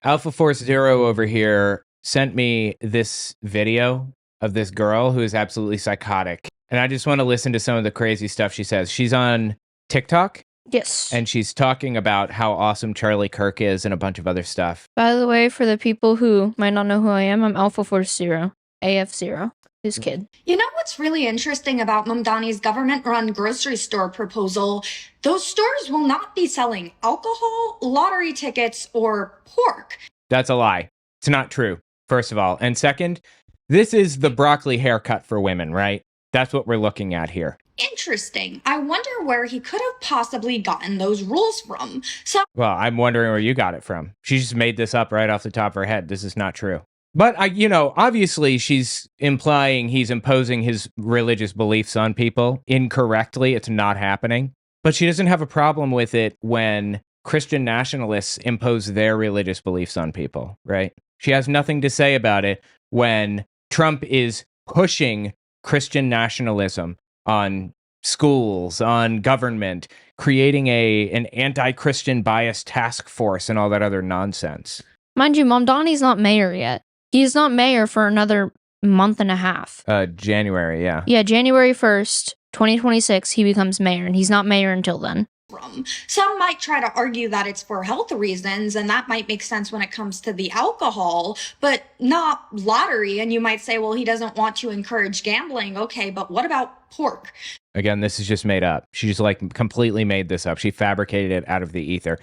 Alpha Force Zero over here sent me this video of this girl who is absolutely psychotic. And I just want to listen to some of the crazy stuff she says. She's on TikTok. Yes. And she's talking about how awesome Charlie Kirk is and a bunch of other stuff. By the way, for the people who might not know who I am, I'm Alpha Force Zero, AF0, his kid. You know what's really interesting about Mamdani's government-run grocery store proposal? Those stores will not be selling alcohol, lottery tickets, or pork. That's a lie. It's not true, first of all. And second, this is the broccoli haircut for women, right? That's what we're looking at here. Interesting. I wonder where he could have possibly gotten those rules from. Well, I'm wondering where you got it from. She just made this up right off the top of her head. This is not true. But, obviously she's implying he's imposing his religious beliefs on people incorrectly. It's not happening. But she doesn't have a problem with it when Christian nationalists impose their religious beliefs on people, right? She has nothing to say about it when Trump is pushing Christian nationalism on schools, on government, creating an anti-Christian bias task force and all that other nonsense. Mind you, Mamdani's not mayor yet. He's not mayor for another month and a half. January, yeah. Yeah, January 1st, 2026, he becomes mayor, and he's not mayor until then. Some might try to argue that it's for health reasons, and that might make sense when it comes to the alcohol, but not lottery. And you might say, well, he doesn't want to encourage gambling. Okay, but what about pork? Again, this is just made up. She just completely made this up. She fabricated it out of the ether.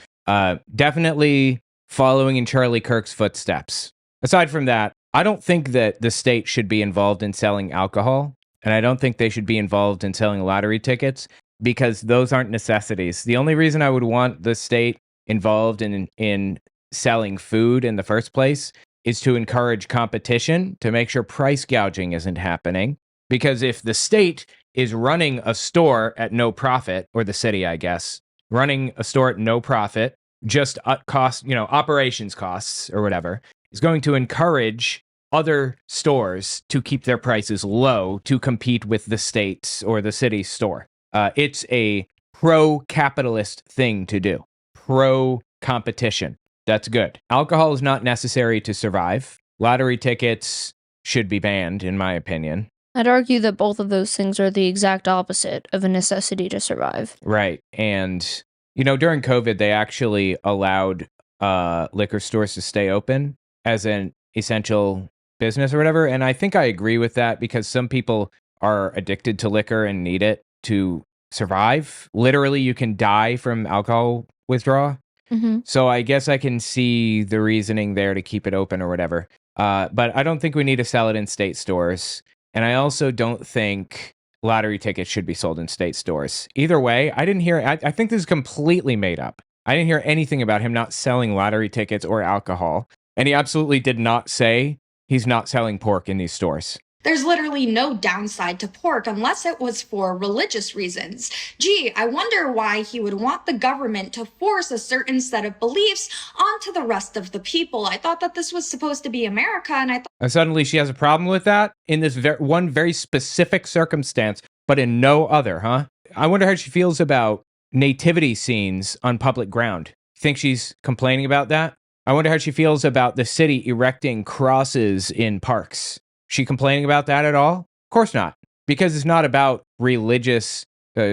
Definitely following in Charlie Kirk's footsteps. Aside from that, I don't think that the state should be involved in selling alcohol, and I don't think they should be involved in selling lottery tickets, because those aren't necessities. The only reason I would want the state involved in selling food in the first place is to encourage competition, to make sure price gouging isn't happening. Because if the state is running a store at no profit, or the city, I guess, running a store at no profit, just operations costs or whatever, is going to encourage other stores to keep their prices low to compete with the state's or the city's store. It's a pro-capitalist thing to do. Pro-competition. That's good. Alcohol is not necessary to survive. Lottery tickets should be banned, in my opinion. I'd argue that both of those things are the exact opposite of a necessity to survive. Right. And, during COVID, they actually allowed liquor stores to stay open as an essential business or whatever. And I think I agree with that, because some people are addicted to liquor and need it to survive. Literally, you can die from alcohol withdrawal. Mm-hmm. So I guess I can see the reasoning there to keep it open or whatever. But I don't think we need to sell it in state stores. And I also don't think lottery tickets should be sold in state stores. Either way, I didn't hear, I think this is completely made up. I didn't hear anything about him not selling lottery tickets or alcohol. And he absolutely did not say he's not selling pork in these stores. There's literally no downside to pork unless it was for religious reasons. Gee, I wonder why he would want the government to force a certain set of beliefs onto the rest of the people. I thought that this was supposed to be America, and suddenly she has a problem with that in this one very specific circumstance, but in no other, huh? I wonder how she feels about nativity scenes on public ground. Think she's complaining about that? I wonder how she feels about the city erecting crosses in parks. She complaining about that at all? Of course not, because it's not about religious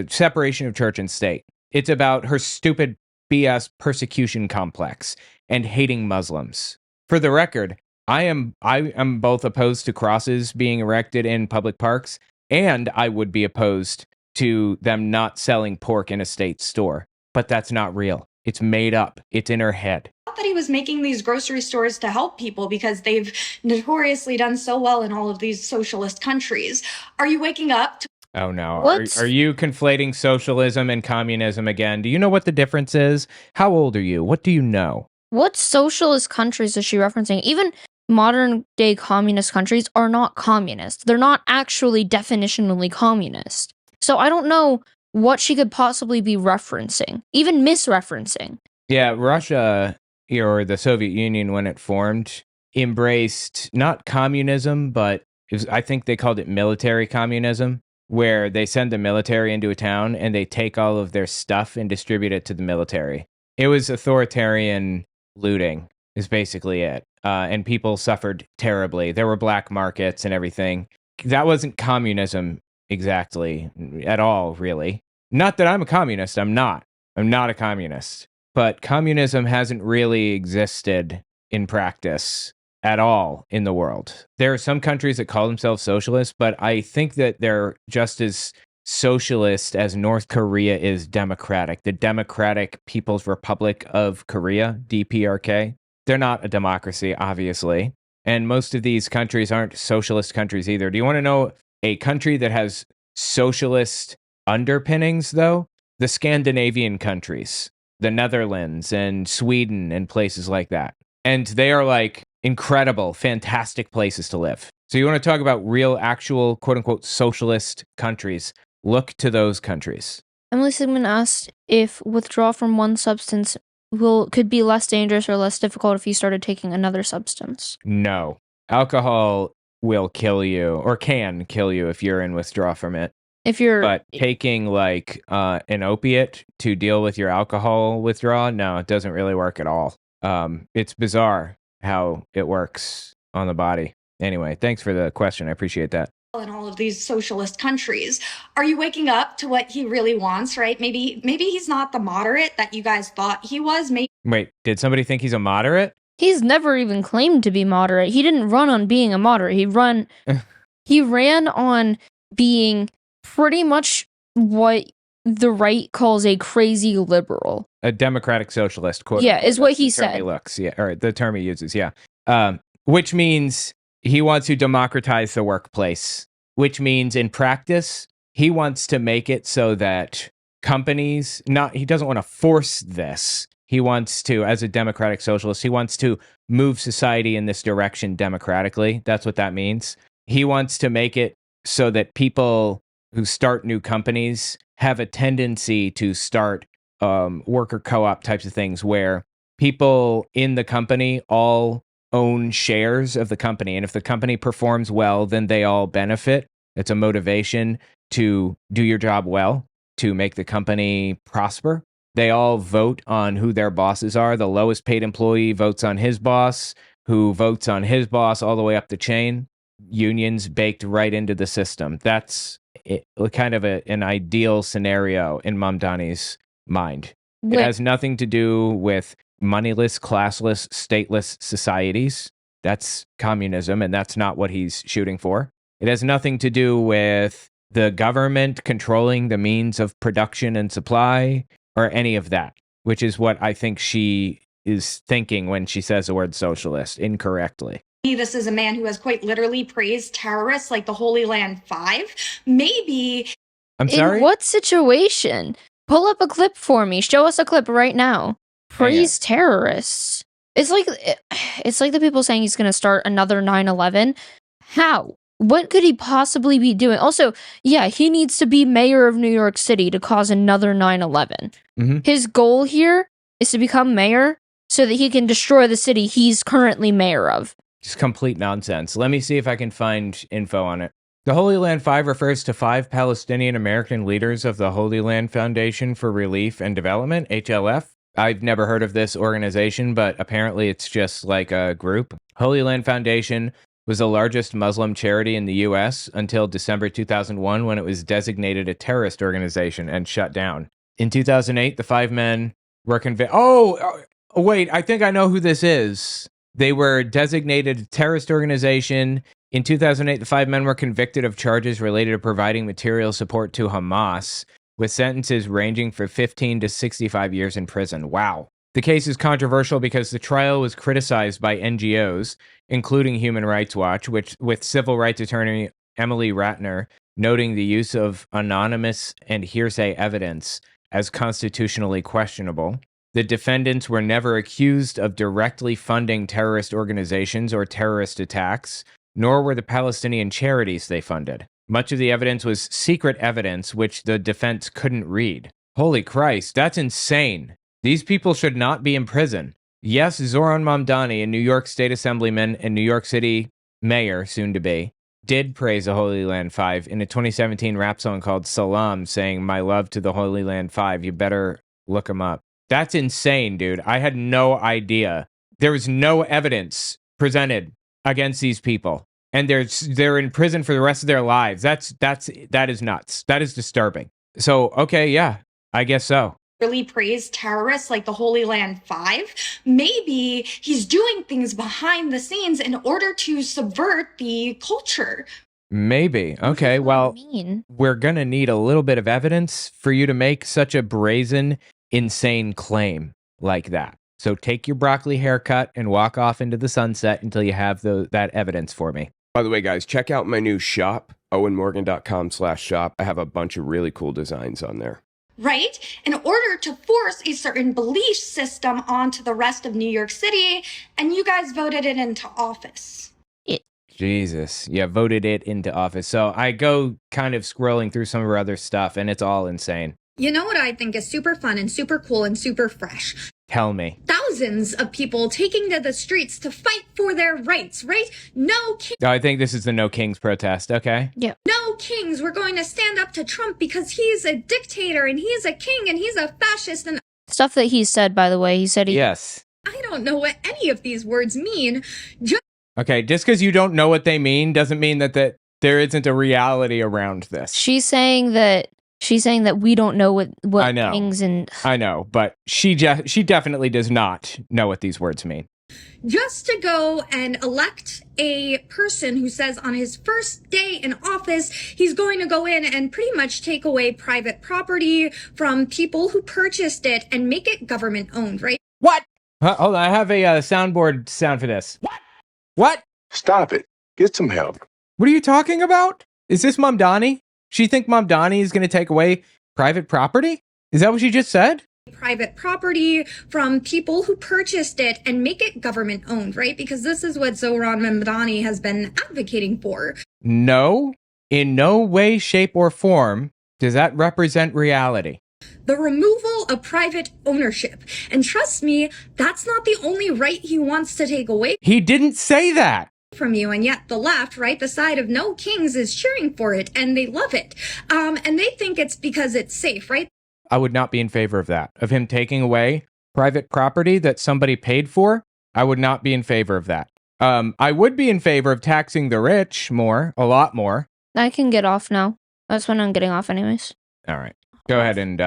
separation of church and state. It's about her stupid BS persecution complex and hating Muslims. For the record, I am both opposed to crosses being erected in public parks, and I would be opposed to them not selling pork in a state store. But that's not real. It's made up. It's in her head. Thought that he was making these grocery stores to help people because they've notoriously done so well in all of these socialist countries. Are you waking up to... Oh no. Are you conflating socialism and communism again? Do you know what the difference is? How old are you? What do you know? What socialist countries is she referencing? Even modern day communist countries are not communist. They're not actually definitionally communist. So I don't know what she could possibly be referencing, even misreferencing. Yeah, Russia, or the Soviet Union when it formed, embraced not communism, but I think they called it military communism, where they send the military into a town and they take all of their stuff and distribute it to the military. It was authoritarian looting. is basically it. And people suffered terribly. There were black markets and everything. That wasn't communism exactly at all, really. Not that I'm a communist. I'm not. I'm not a communist. But communism hasn't really existed in practice at all in the world. There are some countries that call themselves socialist, but I think that they're just as socialist as North Korea is democratic. The Democratic People's Republic of Korea, DPRK, they're not a democracy, obviously. And most of these countries aren't socialist countries either. Do you want to know a country that has socialist underpinnings, though? The Scandinavian countries, the Netherlands and Sweden and places like that. And they are like incredible, fantastic places to live. So you want to talk about real, actual, quote unquote, socialist countries? Look to those countries. Emily Sigmund asked if withdrawal from one substance could be less dangerous or less difficult if you started taking another substance. No. Alcohol will kill you or can kill you if you're in withdrawal from it. But taking like an opiate to deal with your alcohol withdrawal, no, it doesn't really work at all. It's bizarre how it works on the body. Anyway, thanks for the question. I appreciate that. In all of these socialist countries, are you waking up to what he really wants, right? Maybe he's not the moderate that you guys thought he was. Wait, did somebody think he's a moderate? He's never even claimed to be moderate. He didn't run on being a moderate. He ran on being pretty much what the right calls a crazy liberal. A democratic socialist, quote. Yeah, is what he said. The term he uses, yeah. Which means he wants to democratize the workplace, which means in practice, he wants to make it so that companies, he doesn't want to force this. He wants to, as a democratic socialist, he wants to move society in this direction democratically. That's what that means. He wants to make it so that people who start new companies have a tendency to start worker co-op types of things where people in the company all own shares of the company. And if the company performs well, then they all benefit. It's a motivation to do your job well, to make the company prosper. They all vote on who their bosses are. The lowest paid employee votes on his boss, who votes on his boss all the way up the chain. Unions baked right into the system. That's kind of an ideal scenario in Mamdani's mind. It has nothing to do with moneyless, classless, stateless societies. That's communism, and that's not what he's shooting for. It has nothing to do with the government controlling the means of production and supply or any of that, which is what I think she is thinking when she says the word socialist incorrectly. This is a man who has quite literally praised terrorists like the Holy Land Five. Maybe. I'm sorry? In what situation? Pull up a clip for me. Show us a clip right now. Praise terrorists. It's like the people saying he's going to start another 9/11. How? What could he possibly be doing? Also, yeah, he needs to be mayor of New York City to cause another 9/11. Mm-hmm. His goal here is to become mayor so that he can destroy the city he's currently mayor of. Just complete nonsense. Let me see if I can find info on it. The Holy Land 5 refers to 5 Palestinian American leaders of the Holy Land Foundation for Relief and Development, HLF. I've never heard of this organization, but apparently it's just like a group. Holy Land Foundation was the largest Muslim charity in the U.S. until December 2001, when it was designated a terrorist organization and shut down. In 2008, the 5 men were convicted. Wait, I think I know who this is. They were designated a terrorist organization. In 2008, the 5 men were convicted of charges related to providing material support to Hamas, with sentences ranging from 15 to 65 years in prison. Wow. The case is controversial because the trial was criticized by NGOs, including Human Rights Watch, with civil rights attorney Emily Ratner noting the use of anonymous and hearsay evidence as constitutionally questionable. The defendants were never accused of directly funding terrorist organizations or terrorist attacks, nor were the Palestinian charities they funded. Much of the evidence was secret evidence which the defense couldn't read. Holy Christ, that's insane. These people should not be in prison. Yes, Zoran Mamdani, a New York State Assemblyman and New York City mayor, soon to be, did praise the Holy Land Five in a 2017 rap song called Salam, saying, "My love to the Holy Land Five. You better look them up." That's insane, dude. I had no idea There was no evidence presented against these people, and they're in prison for the rest of their lives. That is nuts. That is disturbing. So, okay, yeah, I guess so. Really praise terrorists like the Holy Land Five. Maybe he's doing things behind the scenes in order to subvert the culture. Maybe. Okay, well, mean? we're going to need a little bit of evidence for you to make such a brazen, insane claim like that. So take your broccoli haircut and walk off into the sunset until you have that evidence for me. By the way, guys, check out my new shop, owenmorgan.com/shop. I have a bunch of really cool designs on there. Right? In order to force a certain belief system onto the rest of New York City, and you guys voted it into office. Jesus, yeah, voted it into office. So I go kind of scrolling through some of her other stuff, and it's all insane. You know what I think is super fun and super cool and super fresh? Tell me. Thousands of people taking to the streets to fight for their rights, right? No kings. Oh, I think this is the No Kings protest, okay? Yeah. No kings. We're going to stand up to Trump because he's a dictator and he's a king and he's a fascist and Stuff that he said, by the way. He said Yes. I don't know what any of these words mean. Okay, just because you don't know what they mean doesn't mean that there isn't a reality around this. she's saying that we don't know what I know. things and I know, but she definitely does not know what these words mean. Just to go and elect a person who says on his first day in office, he's going to go in and pretty much take away private property from people who purchased it and make it government owned, right? What? Hold on, I have a soundboard sound for this. What? Stop it. Get some help. What are you talking about? Is this Mamdani? She think Mamdani is going to take away private property? Is that what she just said? Private property from people who purchased it and make it government owned, right? Because this is what Zoran Mamdani has been advocating for. No, in no way, shape, or form does that represent reality. The removal of private ownership. And trust me, that's not the only right he wants to take away He didn't say that. from you, and yet the left, right, the side of no kings is cheering for it, and they love it. And they think it's because it's safe, right? I would not be in favor of that. Of him taking away private property that somebody paid for, I would not be in favor of that. I would be in favor of taxing the rich more, a lot more. I can get off now. That's when I'm getting off anyways. All right. Go ahead and,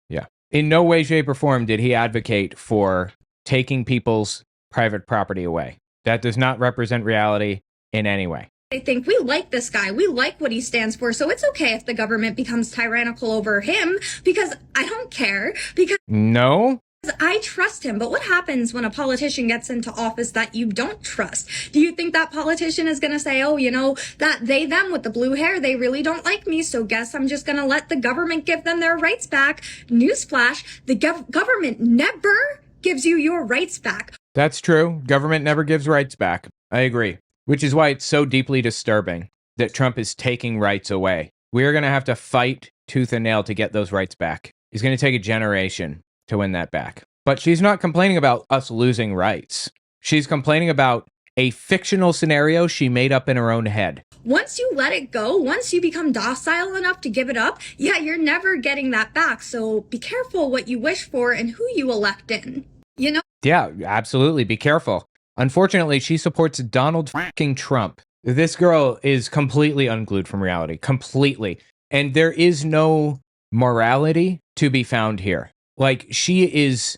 yeah. In no way, shape, or form did he advocate for taking people's private property away. That does not represent reality in any way. They think we like this guy, we like what he stands for, so it's okay if the government becomes tyrannical over him, because I don't care, because No. I trust him. But what happens when a politician gets into office that you don't trust? Do you think that politician is going to say, oh, you know, that they, them with the blue hair, they really don't like me, so guess I'm just going to let the government give them their rights back? Newsflash, the government never gives you your rights back. That's true. Government never gives rights back. I agree. Which is why it's so deeply disturbing that Trump is taking rights away. We are going to have to fight tooth and nail to get those rights back. It's going to take a generation to win that back. But she's not complaining about us losing rights. She's complaining about a fictional scenario she made up in her own head. Once you let it go, once you become docile enough to give it up, yeah, you're never getting that back. So be careful what you wish for and who you elect in. You know? Yeah, absolutely. Be careful. Unfortunately, she supports Donald fucking Trump. This girl is completely unglued from reality. Completely. And there is no morality to be found here. Like, she is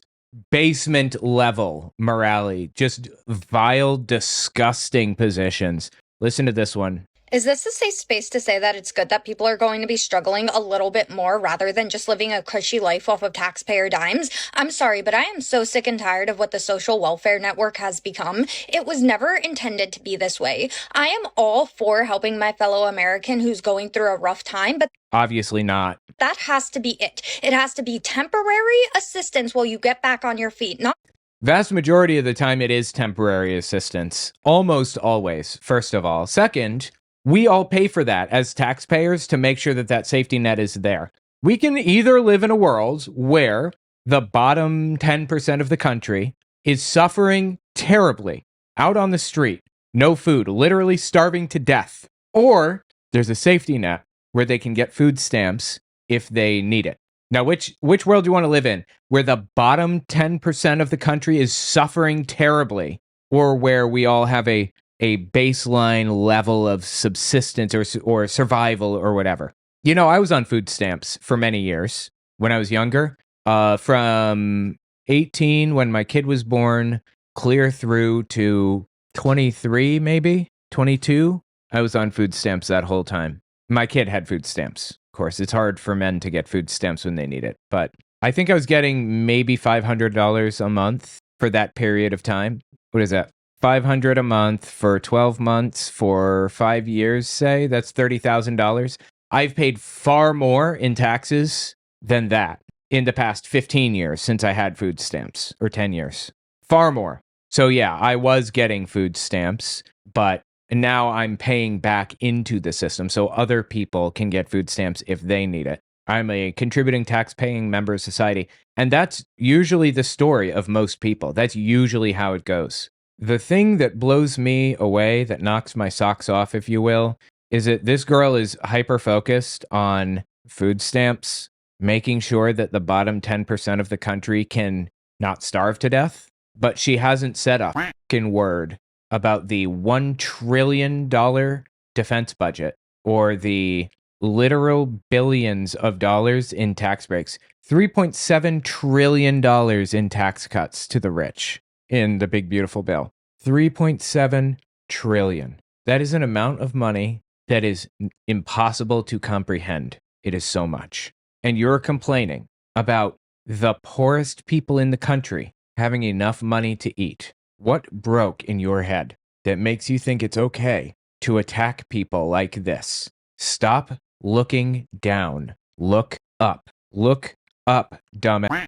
basement level morality. Just vile, disgusting positions. Listen to this one. Is this a safe space to say that it's good that people are going to be struggling a little bit more rather than just living a cushy life off of taxpayer dimes? I'm sorry, but I am so sick and tired of what the social welfare network has become. It was never intended to be this way. I am all for helping my fellow American who's going through a rough time, but Obviously not. that has to be it. It has to be temporary assistance while you get back on your feet, not Vast majority of the time, it is temporary assistance. Almost always, first of all. Second, we all pay for that as taxpayers to make sure that that safety net is there. We can either live in a world where the bottom 10% of the country is suffering terribly out on the street, no food, literally starving to death, or there's a safety net where they can get food stamps if they need it. Now, which world do you want to live in? Where the bottom 10% of the country is suffering terribly, or where we all have a baseline level of subsistence or survival or whatever? You know, I was on food stamps for many years when I was younger. From 18, when my kid was born, clear through to 23, maybe 22, I was on food stamps that whole time. My kid had food stamps. Of course, it's hard for men to get food stamps when they need it, but I think I was getting maybe $500 a month for that period of time. What is that? $500 a month for 12 months for 5 years, say. That's $30,000. I've paid far more in taxes than that in the past 15 years since I had food stamps, or 10 years. Far more. So yeah, I was getting food stamps, but now I'm paying back into the system so other people can get food stamps if they need it. I'm a contributing tax-paying member of society, and that's usually the story of most people. That's usually how it goes. The thing that blows me away, that knocks my socks off, if you will, is that this girl is hyper-focused on food stamps, making sure that the bottom 10% of the country can not starve to death, but she hasn't said a fucking word about the $1 trillion defense budget or the literal billions of dollars in tax breaks. $3.7 trillion in tax cuts to the rich in the big beautiful bill. 3.7 trillion. That is an amount of money that is impossible to comprehend. It is so much. And you're complaining about the poorest people in the country having enough money to eat. What broke in your head that makes you think it's okay to attack people like this? Stop looking down. Look up. Look up, dumbass.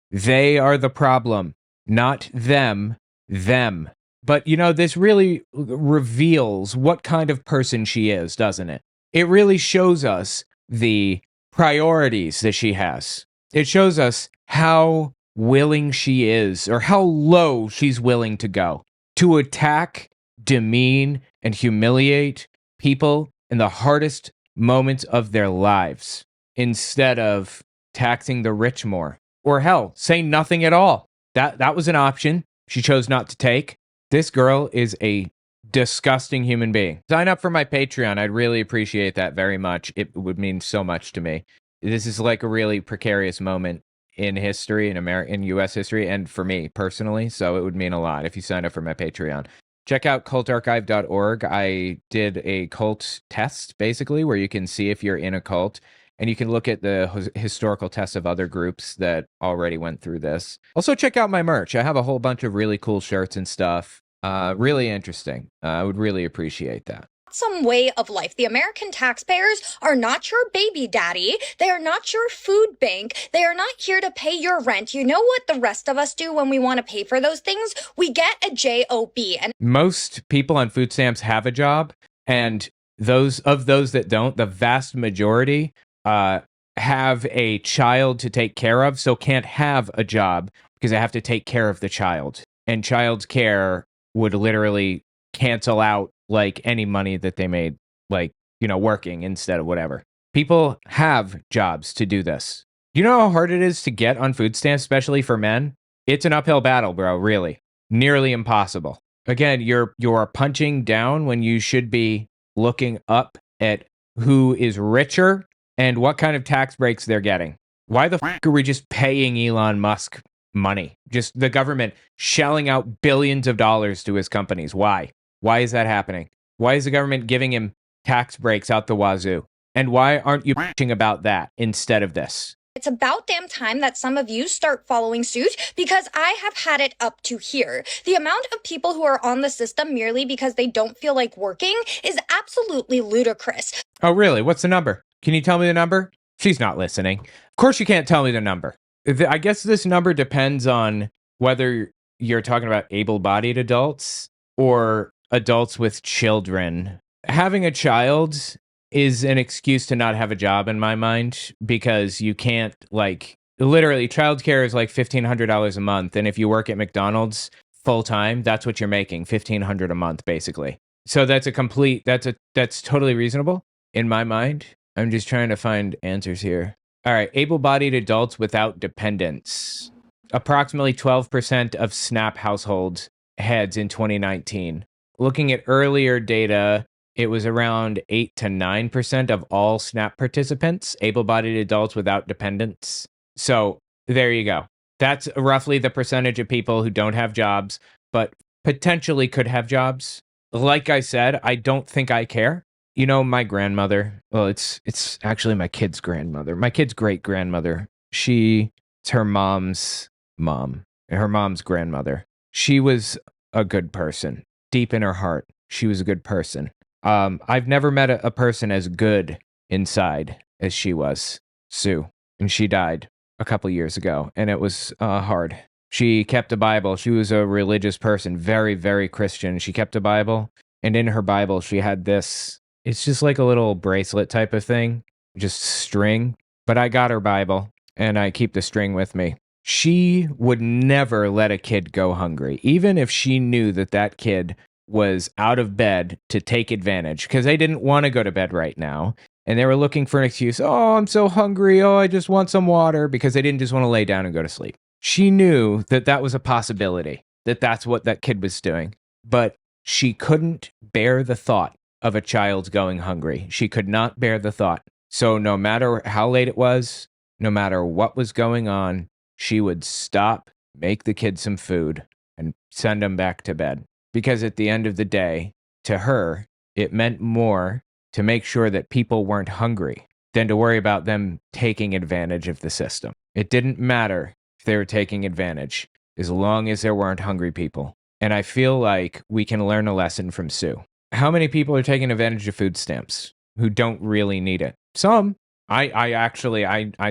They are the problem, not them. Them. But, you know, this really reveals what kind of person she is, doesn't it? It really shows us the priorities that she has. It shows us how willing she is, or how low she's willing to go to attack, demean, and humiliate people in the hardest moments of their lives, instead of taxing the rich more. Or hell, say nothing at all. That was an option she chose not to take. This girl is a disgusting human being. Sign up for my Patreon. I'd really appreciate that very much. It would mean so much to me. This is like a really precarious moment in history, in US history, and for me personally, so it would mean a lot if you sign up for my Patreon. Check out cultarchive.org. I did a cult test, basically, where you can see if you're in a cult, and you can look at the historical tests of other groups that already went through this. Also, check out my merch. I have a whole bunch of really cool shirts and stuff. Really interesting. I would really appreciate that. Some way of life. The American taxpayers are not your baby daddy. They are not your food bank. They are not here to pay your rent. You know what the rest of us do when we want to pay for those things? We get a job. And most people on food stamps have a job, and those that don't, the vast majority have a child to take care of, so can't have a job because they have to take care of the child. And child care would literally cancel out like any money that they made, like, you know, working instead of whatever. People have jobs to do this. You know how hard it is to get on food stamps, especially for men? It's an uphill battle, bro, really. Nearly impossible. Again, you're punching down when you should be looking up at who is richer and what kind of tax breaks they're getting. Why the fuck are we just paying Elon Musk money? Just the government shelling out billions of dollars to his companies. Why? Why is that happening? Why is the government giving him tax breaks out the wazoo? And why aren't you bitching about that instead of this? it's about damn time that some of you start following suit, because I have had it up to here. The amount of people who are on the system merely because they don't feel like working is absolutely ludicrous. Oh, really? What's the number? Can you tell me the number? She's not listening. Of course you can't tell me the number. I guess this number depends on whether you're talking about able-bodied adults or adults with children. Having a child is an excuse to not have a job in my mind, because you can't, like, literally childcare is like $1,500 a month. And if you work at McDonald's full time, that's what you're making, $1,500 a month, basically. So that's totally reasonable in my mind. I'm just trying to find answers here. All right, able-bodied adults without dependents. Approximately 12% of SNAP households heads in 2019. Looking at earlier data, it was around 8 to 9% of all SNAP participants, able-bodied adults without dependents. So there you go. That's roughly the percentage of people who don't have jobs, but potentially could have jobs. Like I said, I don't think I care. You know, my grandmother, well, it's actually my kid's grandmother, my kid's great-grandmother. It's her mom's mom, her mom's grandmother. She was a good person. Deep in her heart, she was a good person. I've never met a person as good inside as she was, Sue. And she died a couple years ago, and it was hard. She kept a Bible. She was a religious person, very, very Christian. She kept a Bible, and in her Bible, she had this. It's just like a little bracelet type of thing, just string. But I got her Bible, and I keep the string with me. She would never let a kid go hungry, even if she knew that that kid was out of bed to take advantage, because they didn't want to go to bed right now. And they were looking for an excuse. Oh, I'm so hungry. Oh, I just want some water, because they didn't just want to lay down and go to sleep. She knew that that was a possibility, that that's what that kid was doing. But she couldn't bear the thought of a child going hungry. She could not bear the thought. So no matter how late it was, no matter what was going on, she would stop, make the kid some food, and send him back to bed. Because at the end of the day, to her, it meant more to make sure that people weren't hungry than to worry about them taking advantage of the system. It didn't matter if they were taking advantage, as long as there weren't hungry people. And I feel like we can learn a lesson from Sue. How many people are taking advantage of food stamps who don't really need it? Some. I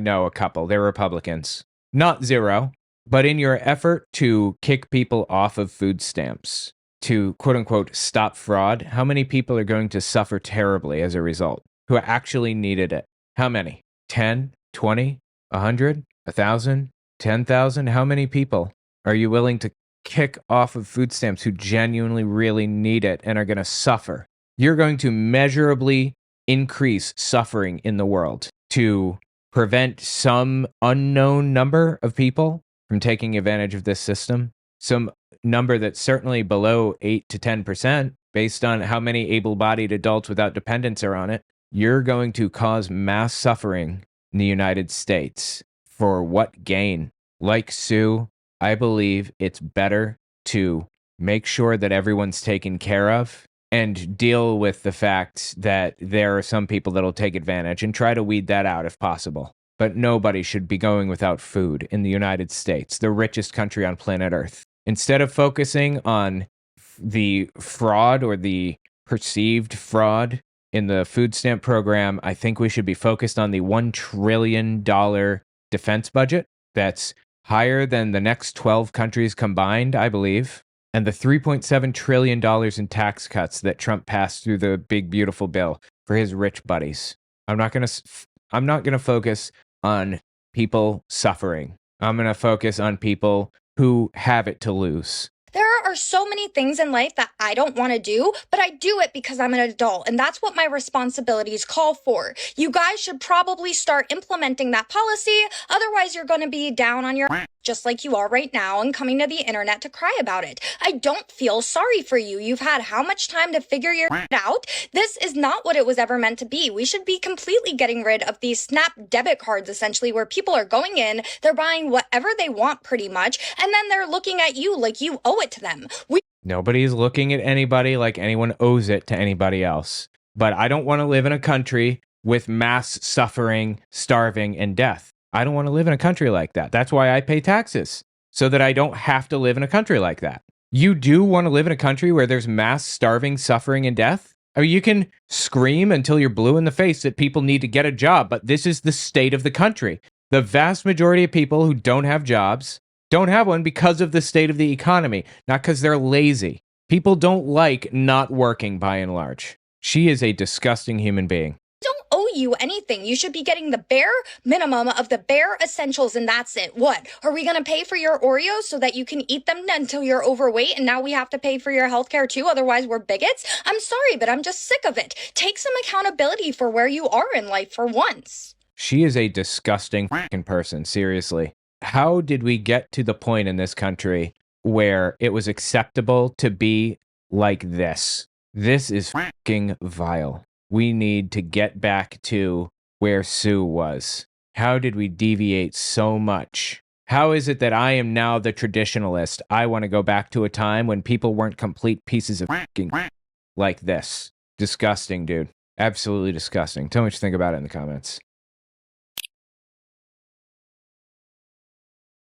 know a couple. They're Republicans. Not zero. But in your effort to kick people off of food stamps, to quote unquote stop fraud, how many people are going to suffer terribly as a result who actually needed it? How many? 10, 20, 100, 1,000, 10,000? How many people are you willing to kick off of food stamps who genuinely really need it and are going to suffer? You're going to measurably increase suffering in the world to prevent some unknown number of people from taking advantage of this system. Some number that's certainly below 8 to 10% based on how many able-bodied adults without dependents are on it. You're going to cause mass suffering in the United States. For what gain? Like Sue, I believe it's better to make sure that everyone's taken care of and deal with the fact that there are some people that'll take advantage and try to weed that out if possible. But nobody should be going without food in the United States, the richest country on planet Earth. Instead of focusing on the fraud or the perceived fraud in the food stamp program, I think we should be focused on the $1 trillion defense budget. That's higher than the next 12 countries combined, I believe. And the $3.7 trillion in tax cuts that Trump passed through the big, beautiful bill for his rich buddies. I'm not going to focus on people suffering. I'm going to focus on people who have it to lose. There are so many things in life that I don't want to do, but I do it because I'm an adult, and that's what my responsibilities call for. You guys should probably start implementing that policy, otherwise you're going to be down on your just like you are right now and coming to the internet to cry about it. I don't feel sorry for you. You've had how much time to figure your out? This is not what it was ever meant to be. We should be completely getting rid of these SNAP debit cards, essentially, where people are going in, they're buying whatever they want pretty much, and then they're looking at you like you owe it to them. Nobody's looking at anybody like anyone owes it to anybody else. But I don't want to live in a country with mass suffering, starving, and death. I don't want to live in a country like that. That's why I pay taxes, so that I don't have to live in a country like that. You do want to live in a country where there's mass starving, suffering, and death? I mean, you can scream until you're blue in the face that people need to get a job, but this is the state of the country. The vast majority of people who don't have jobs don't have one because of the state of the economy, not because they're lazy. People don't like not working by and large. She is a disgusting human being. Don't owe you anything. You should be getting the bare minimum of the bare essentials, and that's it. What? Are we going to pay for your Oreos so that you can eat them until you're overweight, and now we have to pay for your healthcare too, otherwise we're bigots? I'm sorry, but I'm just sick of it. Take some accountability for where you are in life for once. She is a disgusting fucking person, seriously. How did we get to the point in this country where it was acceptable to be like this? This is fucking vile. We need to get back to where Sue was. How did we deviate so much? How is it that I am now the traditionalist? I want to go back to a time when people weren't complete pieces of fucking like this. Disgusting, dude. Absolutely disgusting. Tell me what you think about it in the comments.